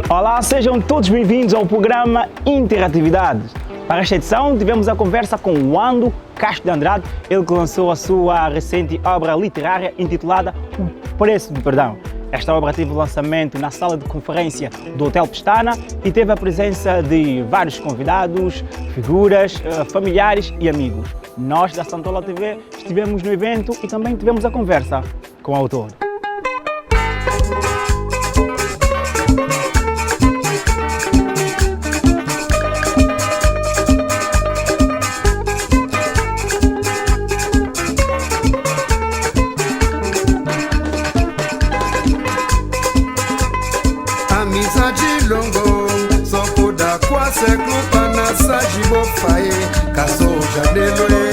Olá, sejam todos bem-vindos ao programa Interatividade. Para esta edição, tivemos a conversa com Wando Castro de Andrade, ele que lançou a sua recente obra literária intitulada O Preço do Perdão. Esta obra teve lançamento na sala de conferência do Hotel Pestana e teve a presença de vários convidados, figuras, familiares e amigos. Nós da Santola TV estivemos no evento e também tivemos a conversa com o autor. Amizade longo, só kuda kwa seklu panasa jibo faye, kaso jadelwe.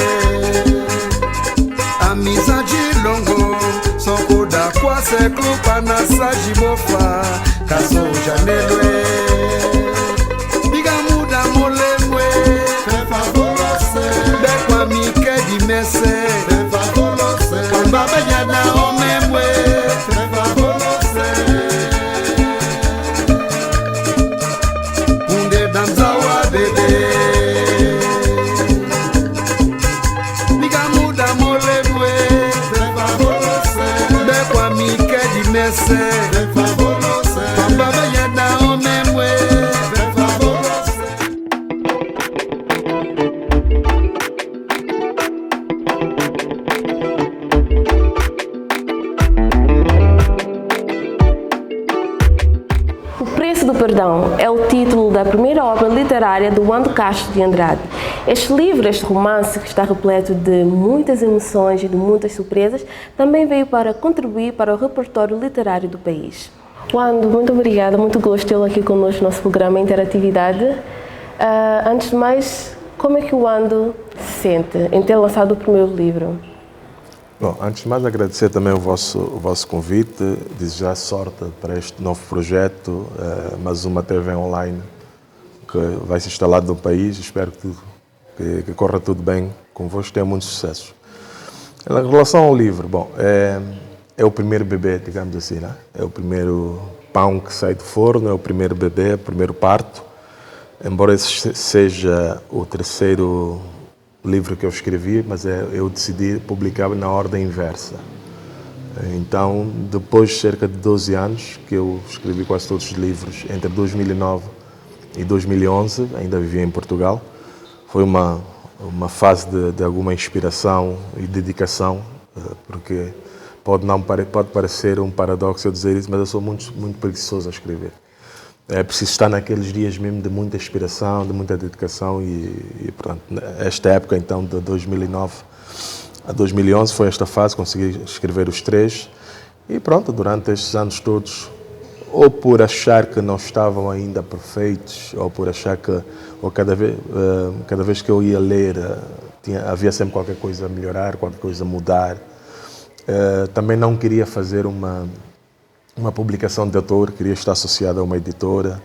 Amizade longo, só kuda kwa seklu panasa jibo fa, kaso jadelwe. Diga muda molemwe, pe favorose, bekwa mike di mese, pe favorose, kamba banyana omemwe, pe favorose. O Preço do Perdão é o título da primeira obra literária do Wando Castro de Andrade. Este livro, este romance, que está repleto de muitas emoções e de muitas surpresas, também veio para contribuir para o repertório literário do país. Wando, muito obrigada, muito gosto de tê-lo aqui conosco no nosso programa Interatividade. Antes de mais, como é que o Wando se sente em ter lançado o primeiro livro? Bom, antes de mais agradecer também o vosso convite, desejar sorte para este novo projeto, mais uma TV online que vai se instalar no país. Espero que corra tudo bem convosco e tenha muitos sucessos. Em relação ao livro, bom, é o primeiro bebê, digamos assim, né? É o primeiro pão que sai do forno, é o primeiro bebê, o primeiro parto. Embora esse seja o terceiro livro que eu escrevi, mas eu decidi publicar na ordem inversa. Então, depois de cerca de 12 anos, que eu escrevi quase todos os livros, entre 2009 e 2011, ainda vivia em Portugal, foi uma fase de alguma inspiração e dedicação, porque pode parecer um paradoxo eu dizer isso, mas eu sou muito preguiçoso a escrever. É preciso estar naqueles dias mesmo de muita inspiração, de muita dedicação e pronto. Esta época, então, de 2009 a 2011, foi esta fase, consegui escrever os três e pronto, durante estes anos todos, ou por achar que não estavam ainda perfeitos, ou por achar que cada vez que eu ia ler, havia sempre qualquer coisa a melhorar, qualquer coisa a mudar. Também não queria fazer uma publicação de autor, queria estar associado a uma editora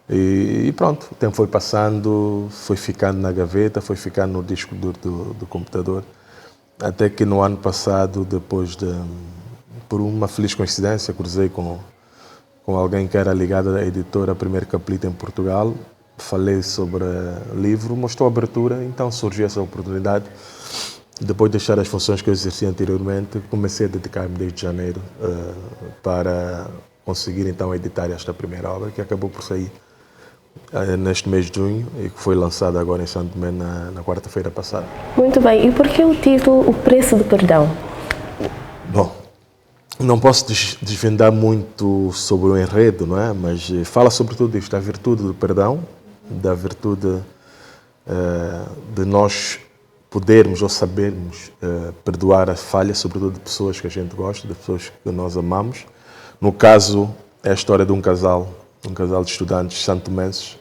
e pronto, o tempo foi passando, foi ficando na gaveta, foi ficando no disco do computador, até que no ano passado, por uma feliz coincidência, cruzei com alguém que era ligado à editora Primeiro Capítulo em Portugal, falei sobre o livro, mostrou abertura, então surgiu essa oportunidade. Depois de deixar as funções que eu exercia anteriormente, comecei a dedicar-me desde janeiro para conseguir então editar esta primeira obra, que acabou por sair neste mês de junho e que foi lançada agora em Santo Tomé na quarta-feira passada. Muito bem, e por que o título O Preço do Perdão? Bom, não posso desvendar muito sobre o enredo, não é? Mas fala sobretudo isto, da virtude do perdão, da virtude de nós podermos ou sabermos perdoar as falhas, sobretudo de pessoas que a gente gosta, de pessoas que nós amamos. No caso, é a história de um casal de estudantes santomenses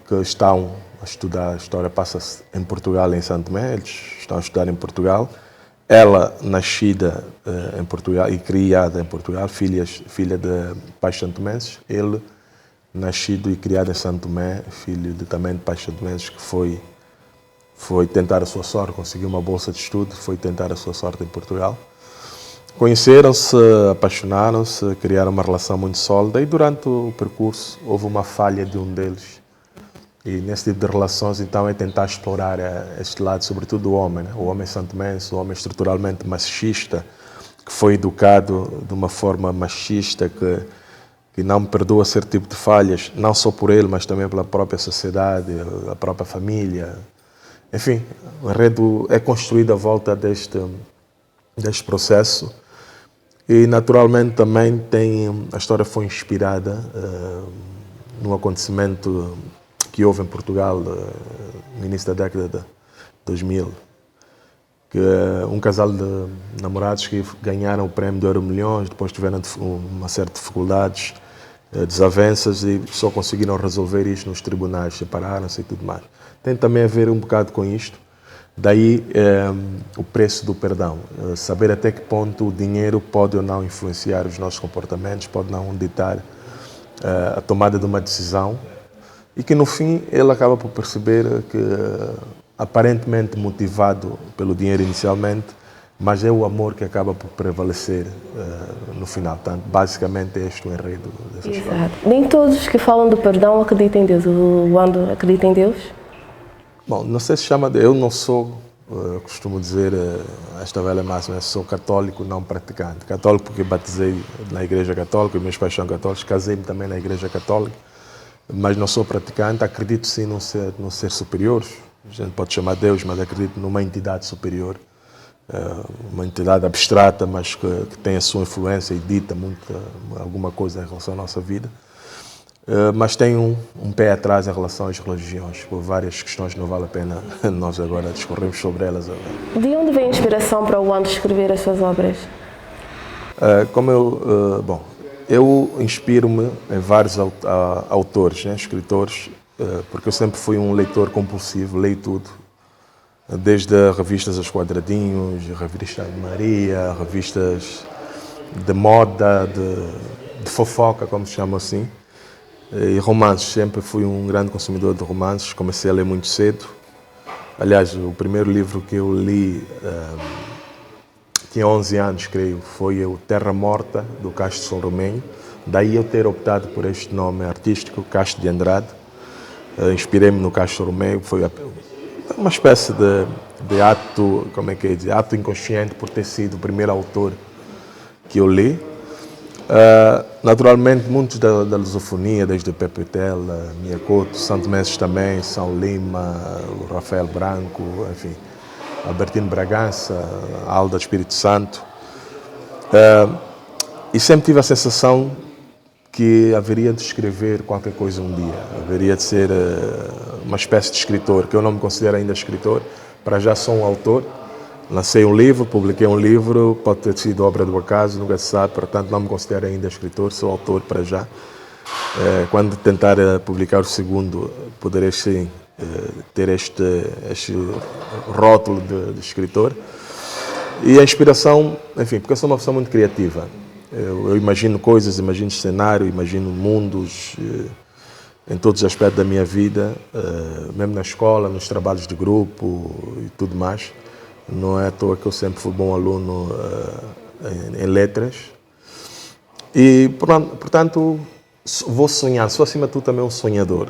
que estão a estudar, a história passa-se em Portugal, em Santo Tomé, eles estão a estudar em Portugal. Ela, nascida em Portugal e criada em Portugal, filha de pais santomenses. Ele, nascido e criado em Santo Tomé, filho também de pais santomenses, que foi foi tentar a sua sorte, conseguiu uma bolsa de estudo, foi tentar a sua sorte em Portugal. Conheceram-se, apaixonaram-se, criaram uma relação muito sólida e durante o percurso houve uma falha de um deles. E nesse tipo de relações, então, é tentar explorar este lado, sobretudo do homem, né? O homem santomense, o homem estruturalmente machista, que foi educado de uma forma machista, que não me perdoa certo tipo de falhas, não só por ele, mas também pela própria sociedade, a própria família. Enfim, o enredo é construído à volta deste processo. E, naturalmente, também a história foi inspirada num acontecimento que houve em Portugal no início da década de 2000, que um casal de namorados que ganharam o prémio de Euromilhões, depois tiveram uma série de dificuldades, desavenças e só conseguiram resolver isto nos tribunais, separaram-se e tudo mais. Tem também a ver um bocado com isto, daí o preço do perdão, saber até que ponto o dinheiro pode ou não influenciar os nossos comportamentos, pode não ditar a tomada de uma decisão, e que no fim ele acaba por perceber que, aparentemente motivado pelo dinheiro inicialmente, mas é o amor que acaba por prevalecer no final. Portanto, basicamente é este o enredo dessa história. Nem todos que falam do perdão acreditam em Deus. O Wando acredita em Deus? Bom, não sei se chama de... Eu não sou, costumo dizer, esta velha máxima, eu sou católico não praticante. Católico porque batizei na Igreja Católica, meus pais são católicos, casei-me também na Igreja Católica, mas não sou praticante, acredito sim num ser superior, a gente pode chamar Deus, mas acredito numa entidade superior, uma entidade abstrata, mas que tem a sua influência e dita alguma coisa em relação à nossa vida, mas tenho um pé atrás em relação às religiões, por várias questões, não vale a pena nós agora discorrermos sobre elas. De onde vem a inspiração para o Wando escrever as suas obras? Eu inspiro-me em vários autores, né, escritores, porque eu sempre fui um leitor compulsivo, leio tudo, desde revistas aos quadradinhos, revistas de Maria, revistas de moda, de fofoca, como se chama assim, e romances. Sempre fui um grande consumidor de romances, comecei a ler muito cedo. Aliás, o primeiro livro que eu li tinha 11 anos, creio, foi o Terra Morta, do Castro de São Romenho. Daí eu ter optado por este nome artístico, Castro de Andrade. Inspirei-me no Castro de São Romenho, foi uma espécie de ato, como é que é dizer, ato inconsciente por ter sido o primeiro autor que eu li. Naturalmente, muitos da lusofonia, desde o Pepe Tela, Miyakoto, Santo Menses também, São Lima, o Rafael Branco, enfim, Albertino Bragança, Alda Espírito Santo. E sempre tive a sensação que haveria de escrever qualquer coisa um dia, haveria de ser uma espécie de escritor, que eu não me considero ainda escritor, para já sou um autor. Lancei um livro, publiquei um livro, pode ter sido obra do acaso, nunca se sabe, portanto não me considero ainda escritor, sou autor para já. Quando tentar publicar o segundo, poderei sim ter este rótulo de escritor. E a inspiração, enfim, porque eu sou uma pessoa muito criativa. Eu imagino coisas, imagino cenário, imagino mundos em todos os aspectos da minha vida, mesmo na escola, nos trabalhos de grupo e tudo mais. Não é à toa que eu sempre fui bom aluno em letras. E, portanto, vou sonhar, sou acima de tudo também um sonhador.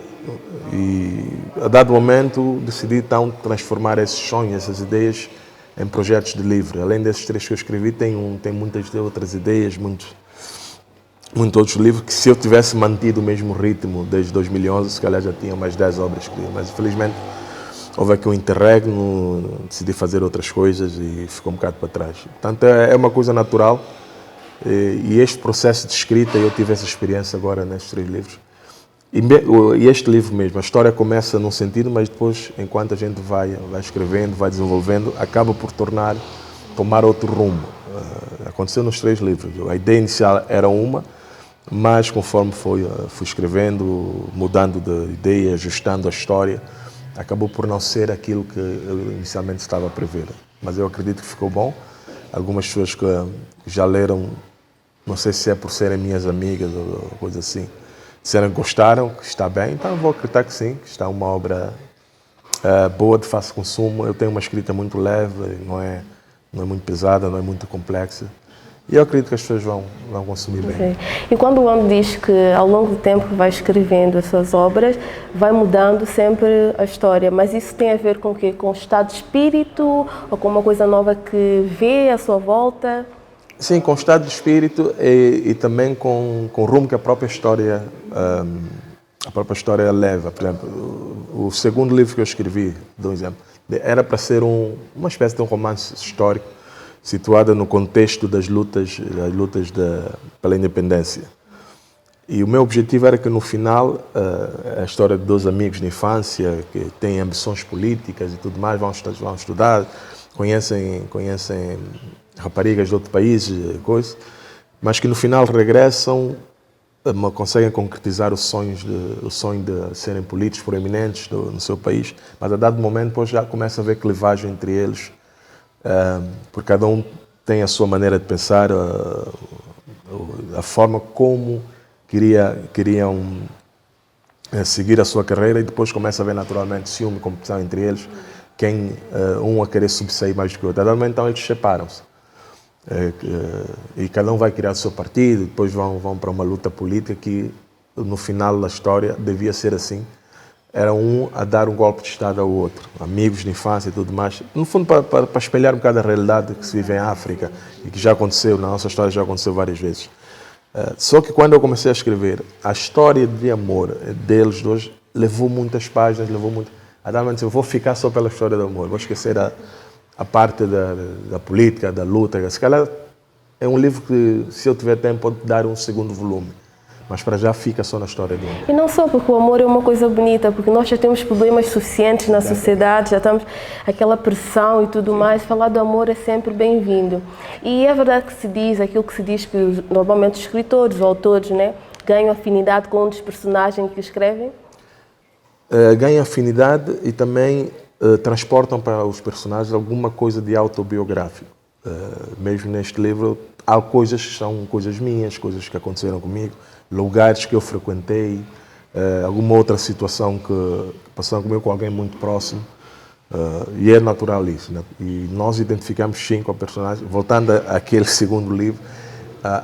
E, a dado momento, decidi então transformar esses sonhos, essas ideias, em projetos de livro. Além desses 3 que eu escrevi, tem muitas outras ideias, muitos outros livros, que se eu tivesse mantido o mesmo ritmo desde 2011, se calhar já tinha mais 10 obras escritas. Mas, infelizmente, houve aqui um interregno, decidi fazer outras coisas e ficou um bocado para trás. Portanto, é uma coisa natural. E este processo de escrita, eu tive essa experiência agora nestes 3 livros. E este livro mesmo, a história começa num sentido, mas depois, enquanto a gente vai escrevendo, vai desenvolvendo, acaba por tomar outro rumo. Aconteceu nos 3 livros. A ideia inicial era uma, mas conforme fui escrevendo, mudando de ideia, ajustando a história, acabou por não ser aquilo que eu inicialmente estava a prever. Mas eu acredito que ficou bom. Algumas pessoas que já leram, não sei se é por serem minhas amigas ou coisa assim, disseram que gostaram, que está bem, então eu vou acreditar que sim, que está uma obra boa de fácil consumo. Eu tenho uma escrita muito leve, não é muito pesada, não é muito complexa. E eu acredito que as pessoas vão consumir bem. Sim. E quando o Wando diz que ao longo do tempo que vai escrevendo as suas obras, vai mudando sempre a história, mas isso tem a ver com o quê? Com o estado de espírito ou com uma coisa nova que vê à sua volta? Sim, com o estado de espírito e também com o rumo que a própria história leva. Por exemplo, o segundo livro que eu escrevi, dou um exemplo, era para ser uma espécie de um romance histórico situada no contexto das lutas pela independência. E o meu objetivo era que no final a história de dois amigos de infância que têm ambições políticas e tudo mais, vão estudar, conhecem raparigas de outro país, coisa, mas que no final regressam, conseguem concretizar o sonho de serem políticos proeminentes no seu país, mas a dado momento depois já começa a haver clivagem entre eles, porque cada um tem a sua maneira de pensar, a forma como queriam seguir a sua carreira, e depois começa a haver naturalmente ciúme e competição entre eles, um a querer sobressair mais do que o outro. A dado momento então eles separam-se. E cada um vai criar o seu partido, depois vão para uma luta política que no final da história devia ser assim. Era um a dar um golpe de Estado ao outro, amigos de infância e tudo mais. No fundo, para espelhar um bocado a realidade que se vive em África e que já aconteceu, na nossa história já aconteceu várias vezes. Só que quando eu comecei a escrever, a história de amor deles dois levou muitas páginas, eu vou ficar só pela história do amor, vou esquecer a parte da política, da luta. Se calhar é um livro que, se eu tiver tempo, pode dar um segundo volume. Mas para já fica só na história dele. E não só porque o amor é uma coisa bonita, porque nós já temos problemas suficientes na sociedade, já estamos aquela pressão e tudo mais, falar do amor é sempre bem-vindo. E é verdade que se diz, aquilo que se diz que normalmente os escritores, os autores, né, ganham afinidade com um dos personagens que escrevem? Ganham afinidade e também transportam para os personagens alguma coisa de autobiográfico. Mesmo neste livro, há coisas que são coisas minhas, coisas que aconteceram comigo, lugares que eu frequentei, alguma outra situação que passou comigo com alguém muito próximo, e é natural isso, né? E nós identificamos sim com a personagem. Voltando àquele segundo livro,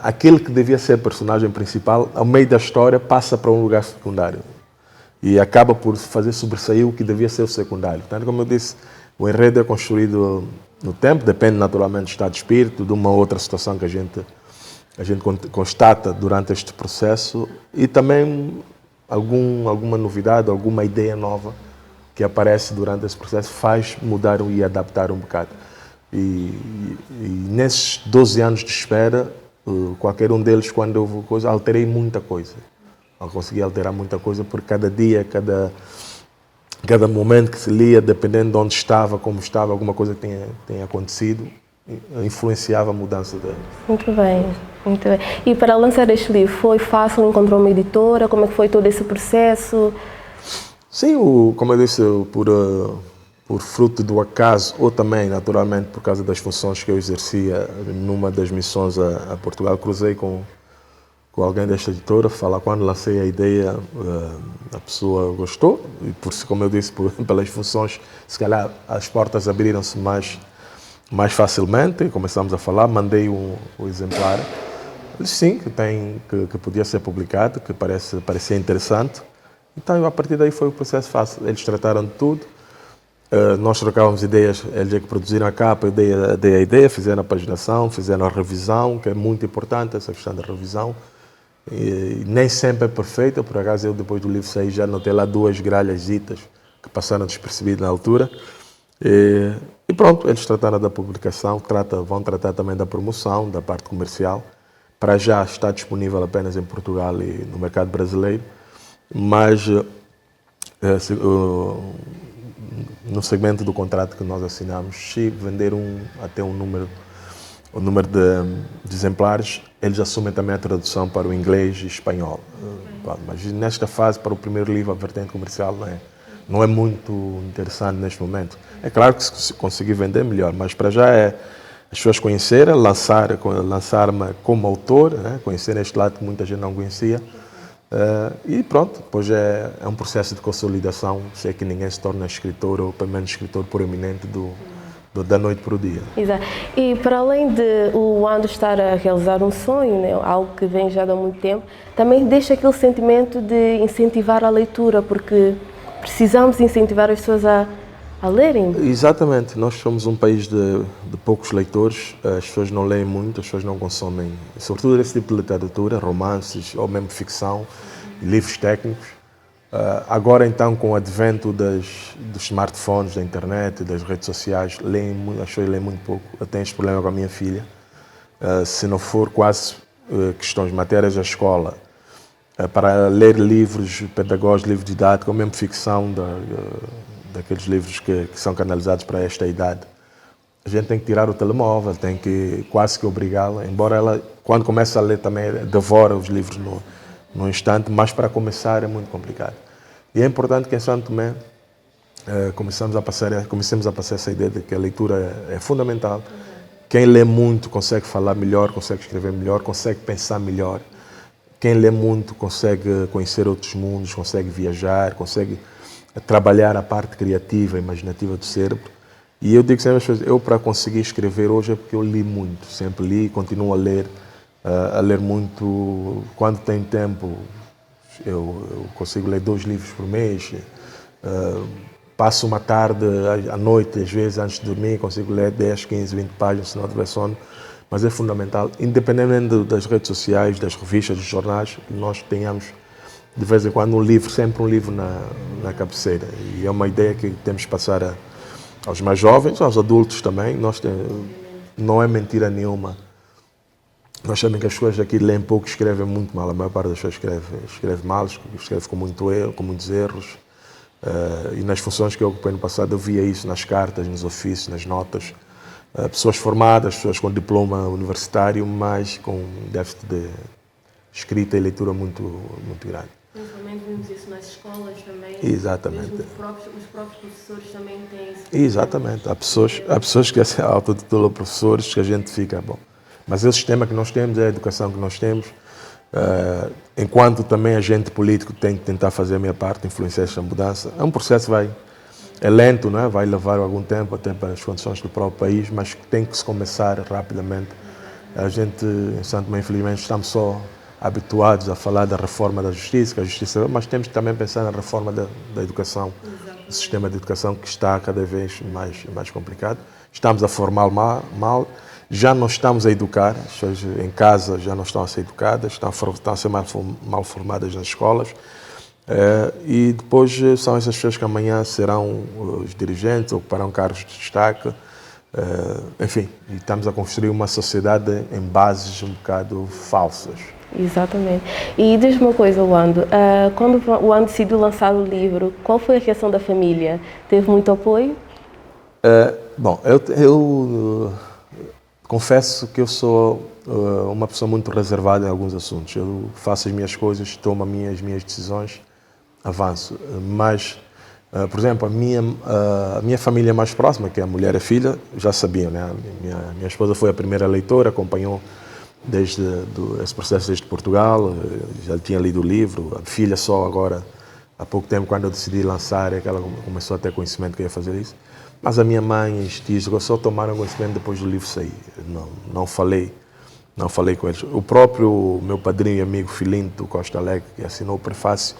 aquele que devia ser a personagem principal, ao meio da história, passa para um lugar secundário e acaba por fazer sobressair o que devia ser o secundário. Portanto, como eu disse, o enredo é construído no tempo, depende naturalmente do estado de espírito, de uma outra situação que a gente constata durante este processo, e também alguma novidade, alguma ideia nova que aparece durante esse processo faz mudar e adaptar um bocado. E nesses 12 anos de espera, qualquer um deles, quando houve coisa, alterei muita coisa. Eu consegui alterar muita coisa, porque cada dia, cada momento que se lia, dependendo de onde estava, como estava, alguma coisa que tenha acontecido, influenciava a mudança dele. Muito bem, muito bem. E para lançar este livro, foi fácil encontrar uma editora? Como é que foi todo esse processo? Sim, como eu disse, por fruto do acaso, ou também, naturalmente, por causa das funções que eu exercia numa das missões a Portugal, cruzei com alguém desta editora, quando lancei a ideia, a pessoa gostou, e como eu disse, pelas funções, se calhar as portas abriram-se mais facilmente, e começamos a falar, mandei o exemplar, disse sim, que podia ser publicado, que parecia interessante. Então, a partir daí foi o processo fácil. Eles trataram de tudo, nós trocávamos ideias, eles é que produziram a capa, eu dei a ideia, fizeram a paginação, fizeram a revisão, que é muito importante essa questão da revisão. E nem sempre é perfeita, por acaso eu depois do livro sair já notei lá 2 gralhasitas que passaram despercebidas na altura. E pronto, eles trataram da publicação, vão tratar também da promoção, da parte comercial. Para já está disponível apenas em Portugal e no mercado brasileiro, mas no segmento do contrato que nós assinamos, se vender até o número de exemplares, eles assumem também a tradução para o inglês e espanhol. Mas nesta fase, para o primeiro livro, a vertente comercial não é muito interessante neste momento. É claro que se conseguir vender, melhor, mas para já é as pessoas conhecerem, lançar-me como autor, né? Conhecerem este lado que muita gente não conhecia, E pronto, depois é um processo de consolidação, sei que ninguém se torna escritor ou pelo menos escritor proeminente da noite para o dia. Exato. E para além de o Wando estar a realizar um sonho, né, algo que vem já há muito tempo, também deixa aquele sentimento de incentivar a leitura, porque precisamos incentivar as pessoas a lerem. Exatamente, nós somos um país de poucos leitores, as pessoas não leem muito, as pessoas não consomem, sobretudo esse tipo de literatura, romances ou mesmo ficção, livros técnicos. Agora então, com o advento dos smartphones, da internet, das redes sociais, as pessoas leem muito pouco. Eu tenho este problema com a minha filha. Se não for quase questões, matérias da escola, para ler livros pedagógicos, livros didáticos, ou mesmo ficção, daqueles livros que são canalizados para esta idade, a gente tem que tirar o telemóvel, tem que quase que obrigá-la, embora ela, quando começa a ler também, devora os livros no instante, mas para começar é muito complicado. E é importante que em Santo Tomé comecemos a passar essa ideia de que a leitura é fundamental. Quem lê muito consegue falar melhor, consegue escrever melhor, consegue pensar melhor. Quem lê muito consegue conhecer outros mundos, consegue viajar, consegue trabalhar a parte criativa, imaginativa do cérebro. E eu digo sempre às pessoas, eu para conseguir escrever hoje é porque eu li muito, sempre li e continuo a ler muito. Quando tenho tempo, eu consigo ler 2 livros por mês. Passo uma tarde, à noite, às vezes, antes de dormir, consigo ler 10, 15, 20 páginas, se não tiver sono. Mas é fundamental, independentemente das redes sociais, das revistas, dos jornais, que nós tenhamos de vez em quando sempre um livro na cabeceira. E é uma ideia que temos que passar aos mais jovens, aos adultos também. Não é mentira nenhuma. Nós sabemos que as pessoas aqui leem pouco e escrevem muito mal. A maior parte das pessoas escreve mal, escreve com muitos erros. E nas funções que eu ocupei no passado, eu via isso nas cartas, nos ofícios, nas notas. Pessoas formadas, pessoas com diploma universitário, mas com déficit de escrita e leitura muito, muito grande. Principalmente vimos isso nas escolas também. Exatamente. Os próprios professores também têm isso. Exatamente. Há pessoas que se autotitulam professores que a gente fica bom. Mas esse sistema que nós temos, é a educação que nós temos. Enquanto também agente político tem que tentar fazer a minha parte, influenciar esta mudança. É um processo é lento, não é? Vai levar algum tempo até para as condições do próprio país, mas tem que se começar rapidamente. A gente, em Santo Tomé, infelizmente, estamos só habituados a falar da reforma da justiça, mas temos que também pensar na reforma da educação, do sistema de educação que está cada vez mais complicado. Estamos a formar mal, já não estamos a educar, as pessoas em casa já não estão a ser educadas, estão a ser mal formadas nas escolas. E depois são essas pessoas que amanhã serão os dirigentes, ocuparão cargos de destaque. Enfim, estamos a construir uma sociedade em bases um bocado falsas. Exatamente. E diz-me uma coisa, Wando, quando o Wando decidiu lançar o livro, qual foi a reação da família? Teve muito apoio? Bom, eu confesso que eu sou uma pessoa muito reservada em alguns assuntos. Eu faço as minhas coisas, tomo as minhas decisões, avanço. Mas, por exemplo, a minha família mais próxima, que é a mulher e a filha, já sabiam, né? Minha esposa foi a primeira leitora, acompanhou desde esse processo desde Portugal, já tinha lido o livro. A filha só agora, há pouco tempo, quando eu decidi lançar, é que ela começou a ter conhecimento que eu ia fazer isso. Mas a minha mãe e os tios só tomaram conhecimento depois do livro sair. Não falei com eles. O próprio meu padrinho e amigo Filinto Costa Alegre, que assinou o prefácio,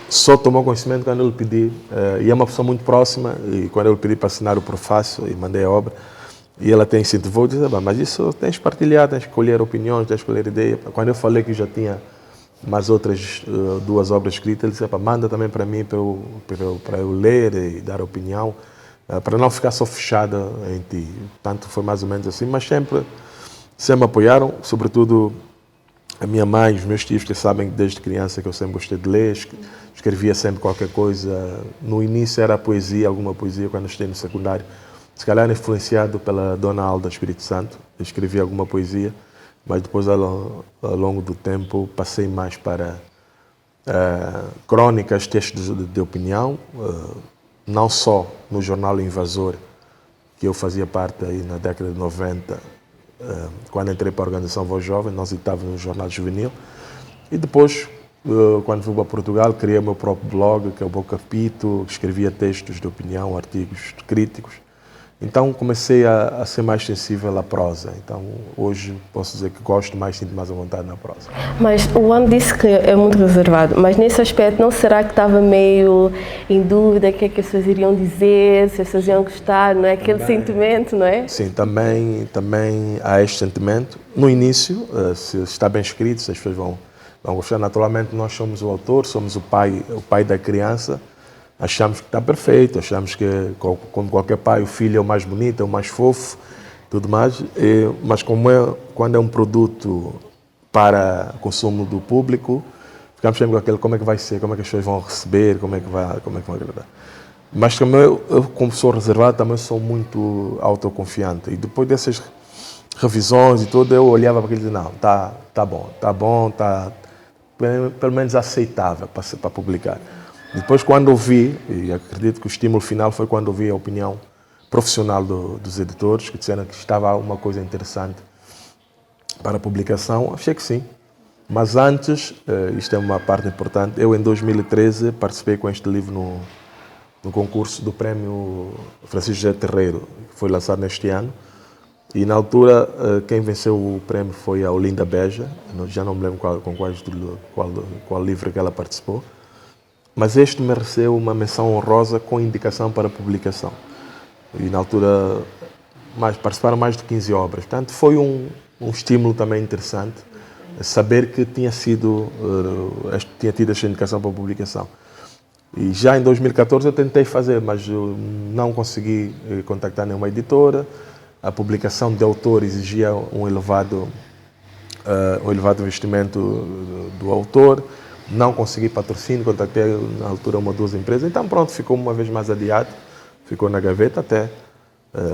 só tomou conhecimento quando eu lhe pedi, e é uma pessoa muito próxima, e quando eu lhe pedi para assinar o prefácio e mandei a obra, e ela tem incentivou e disse, mas isso tens de partilhar, tens de escolher opiniões, tens de escolher ideias. Quando eu falei que já tinha mais outras 2 obras escritas, ele disse, manda também para mim, para eu ler e dar opinião, para não ficar só fechada em ti. Portanto, foi mais ou menos assim, mas sempre me apoiaram, sobretudo a minha mãe, os meus tios, que sabem desde criança que eu sempre gostei de ler, escrevia sempre qualquer coisa. No início era poesia, alguma poesia, quando eu estudei no secundário. Se calhar influenciado pela Dona Alda Espírito Santo, eu escrevi alguma poesia, mas depois, ao longo do tempo, passei mais para crônicas, textos de opinião, não só no jornal Invasor, que eu fazia parte aí na década de 90, quando entrei para a organização Voz Jovem, nós editávamos no jornal juvenil, e depois quando fui para Portugal, criei o meu próprio blog, que é o Boca Pito, escrevia textos de opinião, artigos críticos. Então comecei a ser mais sensível à prosa. Então hoje posso dizer que gosto mais, sinto mais à vontade na prosa. Mas o Wando disse que é muito reservado, mas nesse aspecto não será que estava meio em dúvida o que é que as pessoas iriam dizer, se as pessoas iam gostar, não é? Aquele sentimento, não é? Sim, também há este sentimento. No início, se está bem escrito, se as pessoas vão gostar. Naturalmente nós somos o autor, somos o pai da criança. Achamos que está perfeito, achamos que, como qualquer pai, o filho é o mais bonito, é o mais fofo, tudo mais. Mas quando é um produto para consumo do público, ficamos sempre com aquele como é que vai ser, como é que as pessoas vão receber, como é que vão agradar. Mas também eu, como sou reservado, também sou muito autoconfiante. E depois dessas revisões e tudo, eu olhava para aquilo e dizia, não, tá bom, pelo menos aceitável para publicar. Depois, quando ouvi, e acredito que o estímulo final foi quando ouvi a opinião profissional dos editores, que disseram que estava uma coisa interessante para a publicação, achei que sim. Mas antes, isto é uma parte importante, eu em 2013 participei com este livro no concurso do prémio Francisco José Terreiro, que foi lançado neste ano. E na altura, quem venceu o prémio foi a Olinda Beja, já não me lembro qual livro que ela participou. Mas este mereceu uma menção honrosa com indicação para publicação. E na altura participaram mais de 15 obras. Portanto, foi um estímulo também interessante saber que tinha tido esta indicação para publicação. E já em 2014 eu tentei fazer, mas eu não consegui contactar nenhuma editora. A publicação de autor exigia um elevado investimento do autor. Não consegui patrocínio, contactei na altura uma ou duas empresas, então pronto, ficou uma vez mais adiado, ficou na gaveta até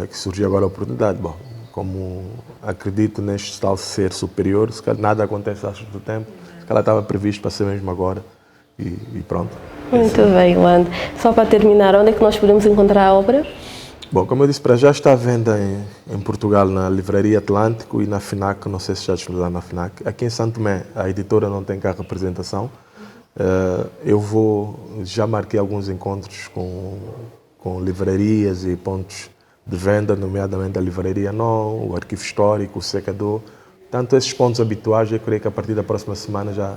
que surgiu agora a oportunidade. Bom, como acredito neste tal ser superior, se calhar nada acontece antes do tempo, se calhar estava previsto para ser mesmo agora e pronto. Muito bem, Wando. Só para terminar, onde é que nós podemos encontrar a obra? Bom, como eu disse, para já está à venda em Portugal, na Livraria Atlântico e na FNAC, não sei se já disponibilizado na FNAC. Aqui em Santo Tomé, a editora não tem cá representação. Eu já marquei alguns encontros com livrarias e pontos de venda, nomeadamente a Livraria Non, o Arquivo Histórico, o Secador. Tanto esses pontos habituais, eu creio que a partir da próxima semana já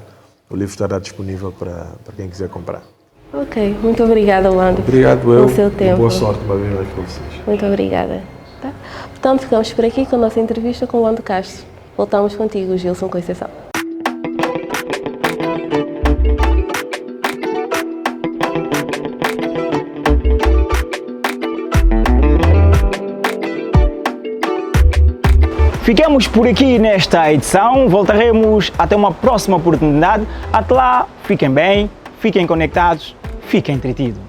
o livro estará disponível para quem quiser comprar. Ok, muito obrigada, Wando. Obrigado pelo seu tempo. Boa sorte uma vez mais para vocês. Muito obrigada. Tá? Portanto, ficamos por aqui com a nossa entrevista com o Wando Castro. Voltamos contigo, Gilson Conceição. Ficamos por aqui nesta edição, voltaremos até uma próxima oportunidade. Até lá, fiquem bem, fiquem conectados, fiquem entretidos.